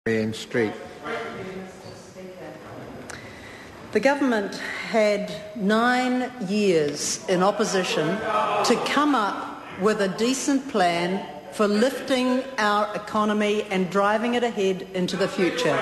Street. The government had 9 years in opposition to come up with a decent plan for lifting our economy and driving it ahead into the future.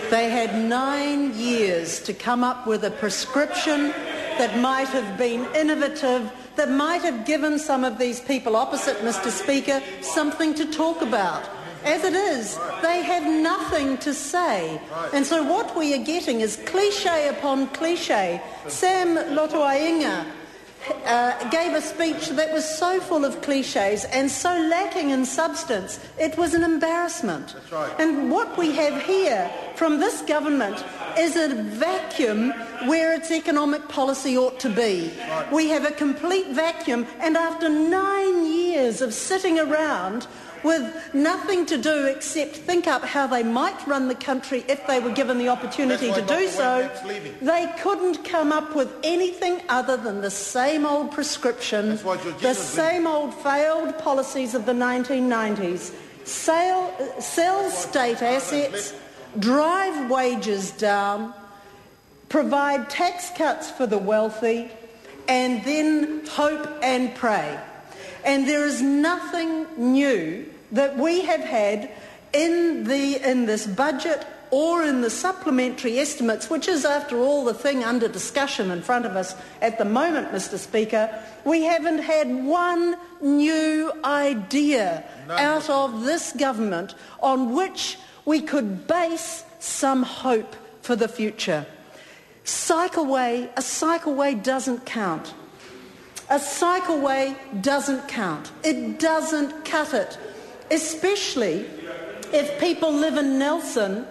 They had 9 years to come up with a prescription that might have been innovative, that might have given some of these people opposite Mr. Speaker something to talk about. As it is, they have nothing to say. And so what we are getting is cliche upon cliche. Sam Lotoainga gave a speech that was so full of cliches and so lacking in substance, it was an embarrassment. That's right. And what we have here from this government is a vacuum where its economic policy ought to be. Right. We have a complete vacuum, and after 9 years of sitting around with nothing to do except think up how they might run the country if they were given the opportunity to do so, they couldn't come up with anything other than the same old prescription, the same old failed policies of the 1990s. Sell state assets, drive wages down, provide tax cuts for the wealthy, and then hope and pray. And there is nothing new that we have had in this budget or in the supplementary estimates, which is, after all, the thing under discussion in front of us at the moment, Mr. Speaker. We haven't had one new idea out of this government on which we could base some hope for the future. A cycleway doesn't count. A cycleway doesn't count. It doesn't cut it, especially if people live in Nelson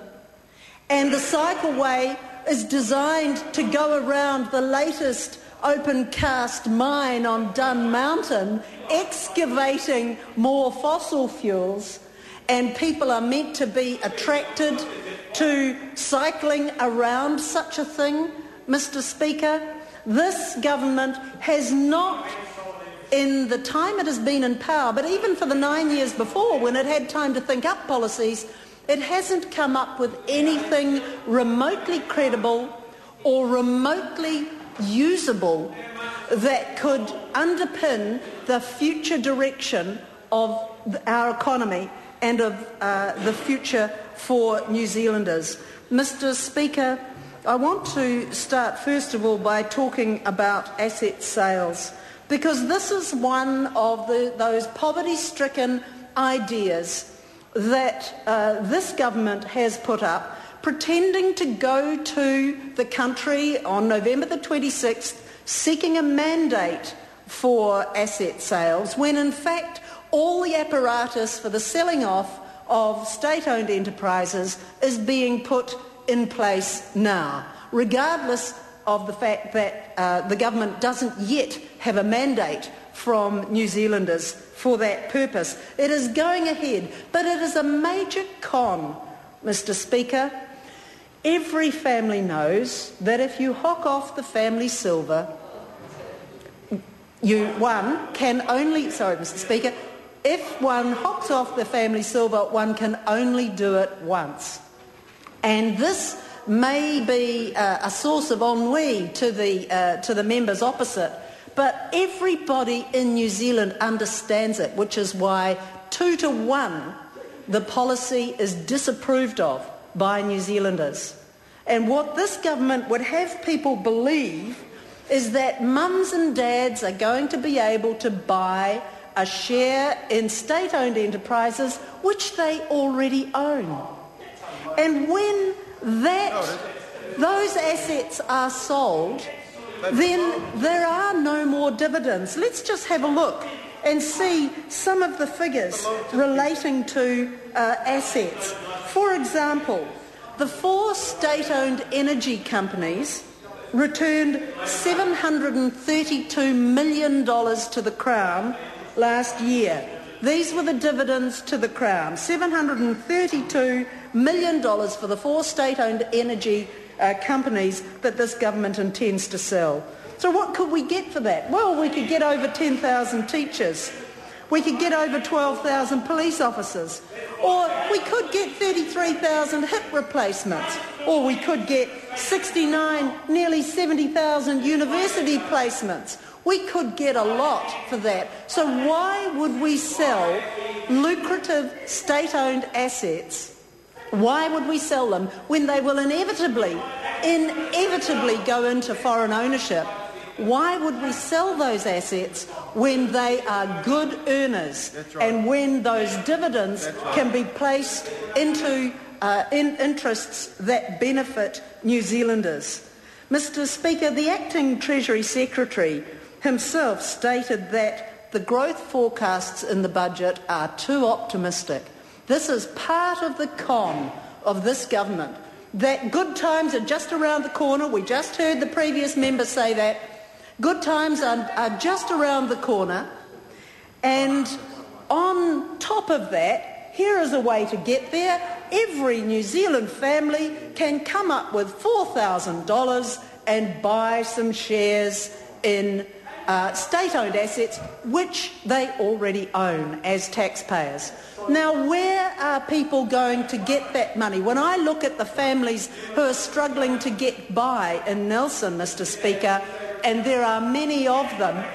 and the cycleway is designed to go around the latest open cast mine on Dun Mountain, excavating more fossil fuels, and people are meant to be attracted to cycling around such a thing, Mr. Speaker. This government has not, in the time it has been in power, but even for the 9 years before, when it had time to think up policies, it hasn't come up with anything remotely credible or remotely usable that could underpin the future direction of our economy and of the future for New Zealanders. Mr. Speaker, I want to start first of all by talking about asset sales, because this is one of those poverty-stricken ideas that this government has put up, pretending to go to the country on November the 26th seeking a mandate for asset sales, when in fact all the apparatus for the selling off of state-owned enterprises is being put in place now, regardless of the fact that the government doesn't yet have a mandate from New Zealanders for that purpose. It is going ahead, but it is a major con, Mr. Speaker. Every family knows that if you hock off the family silver, if one hocks off the family silver, one can only do it once. And this may be a source of ennui to the members opposite, but everybody in New Zealand understands it, which is why 2-1 the policy is disapproved of by New Zealanders. And what this government would have people believe is that mums and dads are going to be able to buy a share in state-owned enterprises which they already own. And when those assets are sold, then there are no more dividends. Let's just have a look and see some of the figures relating to assets. For example, the 4 state-owned energy companies returned $732 million to the Crown last year. These were the dividends to the Crown, $732 million for the 4 state-owned energy companies that this government intends to sell. So what could we get for that? Well, we could get over 10,000 teachers. We could get over 12,000 police officers. Or we could get 33,000 hip replacements. Or we could get 69, nearly 70,000 university placements. We could get a lot for that. So why would we sell lucrative state-owned assets? Why would we sell them when they will inevitably go into foreign ownership? Why would we sell those assets when they are good earners and when those dividends can be placed into interests that benefit New Zealanders? Mr. Speaker, the Acting Treasury Secretary himself stated that the growth forecasts in the budget are too optimistic. This is part of the con of this government, that good times are just around the corner. We just heard the previous member say that. Good times are just around the corner. And on top of that, here is a way to get there. Every New Zealand family can come up with $4,000 and buy some shares in state-owned assets which they already own as taxpayers. Now, where are people going to get that money? When I look at the families who are struggling to get by in Nelson, Mr. Speaker, and there are many of them,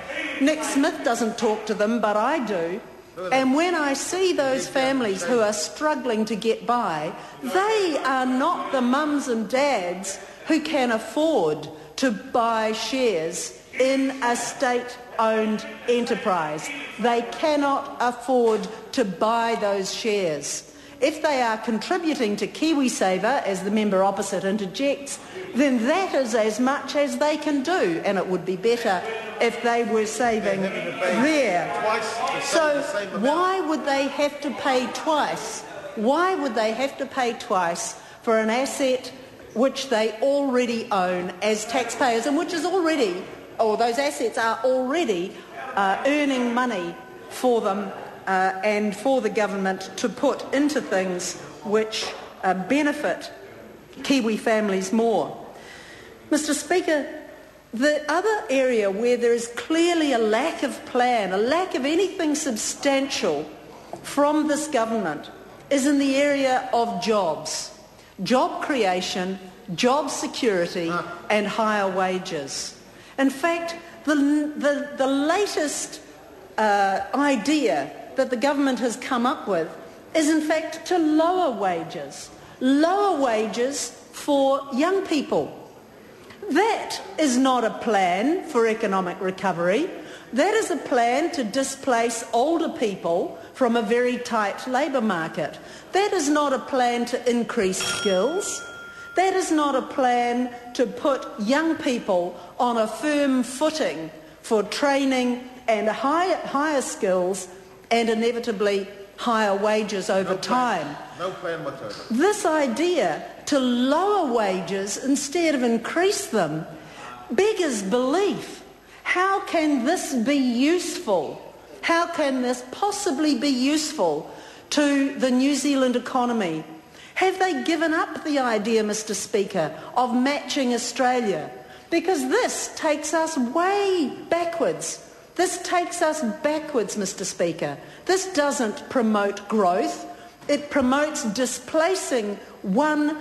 Nick Smith doesn't talk to them, but I do. And when I see those families who are struggling to get by, they are not the mums and dads who can afford to buy shares in a state-owned enterprise. They cannot afford to buy those shares. If they are contributing to KiwiSaver, as the member opposite interjects, then that is as much as they can do, and it would be better if they were saving there. So why would they have to pay twice? Why would they have to pay twice for an asset which they already own as taxpayers and which is already, or those assets are already earning money for them and for the government to put into things which benefit Kiwi families more? Mr. Speaker, the other area where there is clearly a lack of plan, a lack of anything substantial from this government, is in the area of jobs, job creation, job security and higher wages. In fact, the latest idea that the government has come up with is in fact to lower wages for young people. That is not a plan for economic recovery. That is a plan to displace older people from a very tight labour market. That is not a plan to increase skills. That is not a plan to put young people on a firm footing for training and higher skills and inevitably higher wages over time. No plan whatsoever. This idea to lower wages instead of increase them beggars belief. How can this be useful? How can this possibly be useful to the New Zealand economy? Have they given up the idea, Mr. Speaker, of matching Australia? Because this takes us way backwards. This takes us backwards, Mr. Speaker. This doesn't promote growth. It promotes displacing one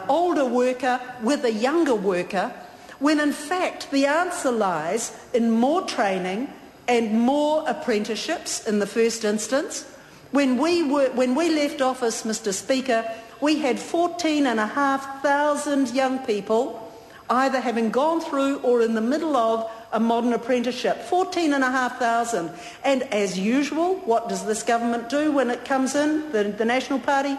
older worker with a younger worker, when in fact the answer lies in more training and more apprenticeships in the first instance. When we left office, Mr. Speaker, we had 14,500 young people either having gone through or in the middle of a modern apprenticeship. 14,500. And as usual, what does this government do when it comes in, the National Party?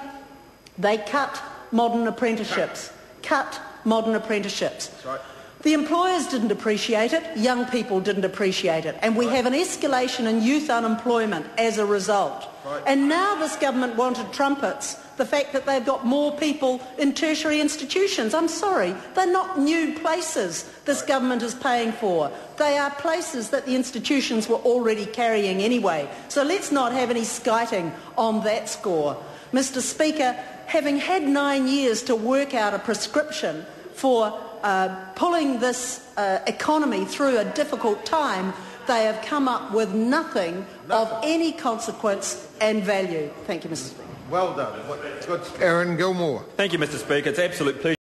They cut modern apprenticeships. Cut modern apprenticeships. That's right. The employers didn't appreciate it, young people didn't appreciate it, and we have an escalation in youth unemployment as a result. Right. And now this government wanted trumpets, the fact that they've got more people in tertiary institutions. I'm sorry, they're not new places this government is paying for. They are places that the institutions were already carrying anyway. So let's not have any skiting on that score. Mr. Speaker, having had 9 years to work out a prescription for pulling this economy through a difficult time, they have come up with nothing of any consequence and value. Thank you, Mr. Speaker. Well done. Good. Aaron Gilmore. Thank you, Mr. Speaker. It's an absolute pleasure